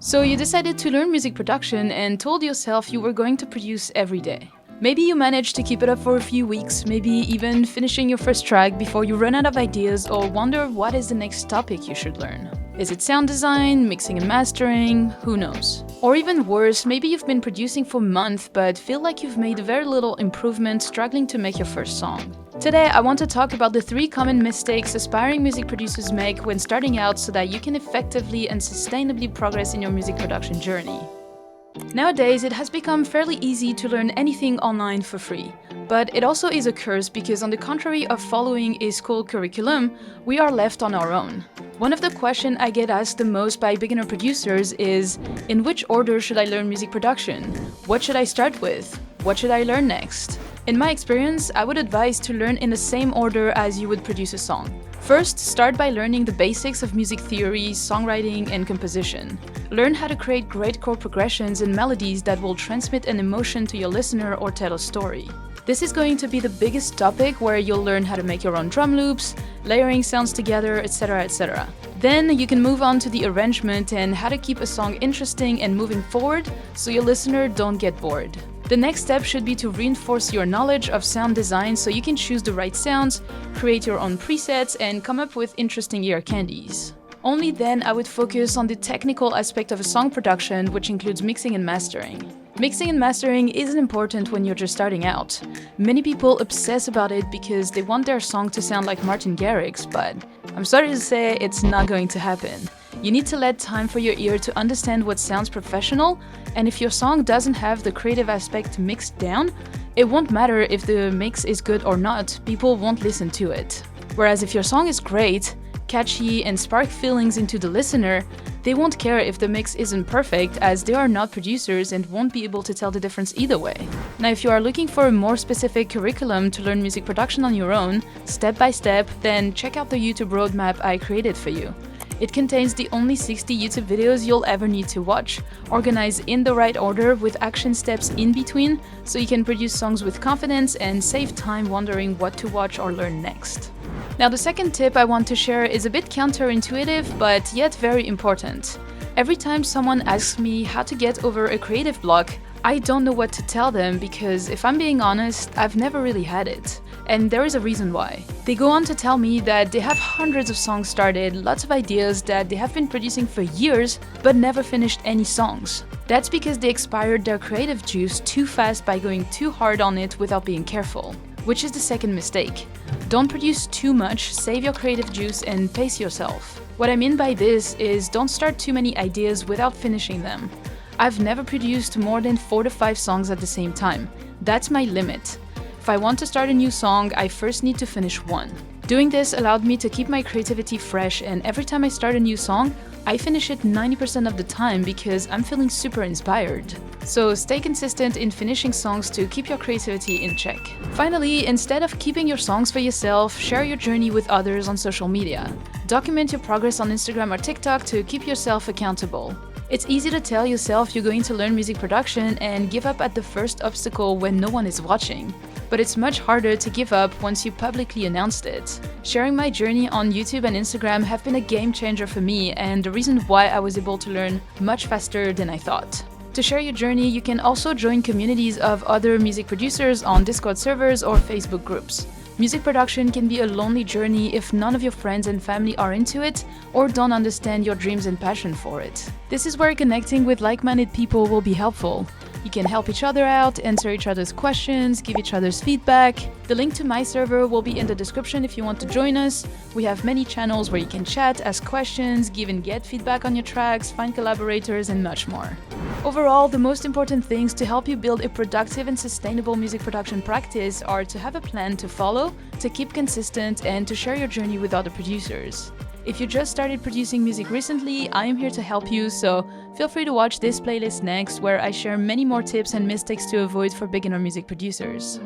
So you decided to learn music production and told yourself you were going to produce every day. Maybe you managed to keep it up for a few weeks, maybe even finishing your first track before you run out of ideas or wonder what is the next topic you should learn. Is it sound design, mixing and mastering? Who knows? Or even worse, maybe you've been producing for months but feel like you've made very little improvement, struggling to make your first song. Today, I want to talk about the 3 common mistakes aspiring music producers make when starting out so that you can effectively and sustainably progress in your music production journey. Nowadays, it has become fairly easy to learn anything online for free. But it also is a curse because on the contrary of following a school curriculum, we are left on our own. One of the questions I get asked the most by beginner producers is, in which order should I learn music production? What should I start with? What should I learn next? In my experience, I would advise to learn in the same order as you would produce a song. First, start by learning the basics of music theory, songwriting, and composition. Learn how to create great chord progressions and melodies that will transmit an emotion to your listener or tell a story. This is going to be the biggest topic, where you'll learn how to make your own drum loops, layering sounds together, etc., etc. Then you can move on to the arrangement and how to keep a song interesting and moving forward so your listener don't get bored. The next step should be to reinforce your knowledge of sound design so you can choose the right sounds, create your own presets, and come up with interesting ear candies. Only then I would focus on the technical aspect of a song production, which includes mixing and mastering. Mixing and mastering isn't important when you're just starting out. Many people obsess about it because they want their song to sound like Martin Garrix, but I'm sorry to say it's not going to happen. You need to let time for your ear to understand what sounds professional, and if your song doesn't have the creative aspect mixed down, it won't matter if the mix is good or not, people won't listen to it. Whereas if your song is great, catchy, and spark feelings into the listener, they won't care if the mix isn't perfect, as they are not producers and won't be able to tell the difference either way. Now, if you are looking for a more specific curriculum to learn music production on your own, step by step, then check out the YouTube roadmap I created for you. It contains the only 60 YouTube videos you'll ever need to watch, organized in the right order with action steps in between, so you can produce songs with confidence and save time wondering what to watch or learn next. Now, the second tip I want to share is a bit counterintuitive, but yet very important. Every time someone asks me how to get over a creative block, I don't know what to tell them because, if I'm being honest, I've never really had it. And there is a reason why. They go on to tell me that they have hundreds of songs started, lots of ideas that they have been producing for years, but never finished any songs. That's because they expired their creative juice too fast by going too hard on it without being careful. Which is the second mistake. Don't produce too much, save your creative juice, and pace yourself. What I mean by this is, don't start too many ideas without finishing them. I've never produced more than 4 to 5 songs at the same time. That's my limit. If I want to start a new song, I first need to finish one. Doing this allowed me to keep my creativity fresh, and every time I start a new song, I finish it 90% of the time because I'm feeling super inspired. So stay consistent in finishing songs to keep your creativity in check. Finally, instead of keeping your songs for yourself, share your journey with others on social media. Document your progress on Instagram or TikTok to keep yourself accountable. It's easy to tell yourself you're going to learn music production and give up at the first obstacle when no one is watching. But it's much harder to give up once you publicly announced it. Sharing my journey on YouTube and Instagram have been a game changer for me, and the reason why I was able to learn much faster than I thought. To share your journey, you can also join communities of other music producers on Discord servers or Facebook groups. Music production can be a lonely journey if none of your friends and family are into it or don't understand your dreams and passion for it. This is where connecting with like-minded people will be helpful. You can help each other out, answer each other's questions, give each other's feedback. The link to my server will be in the description if you want to join us. We have many channels where you can chat, ask questions, give and get feedback on your tracks, find collaborators, and much more. Overall, the most important things to help you build a productive and sustainable music production practice are to have a plan to follow, to keep consistent, and to share your journey with other producers. If you just started producing music recently, I am here to help you, so feel free to watch this playlist next, where I share many more tips and mistakes to avoid for beginner music producers.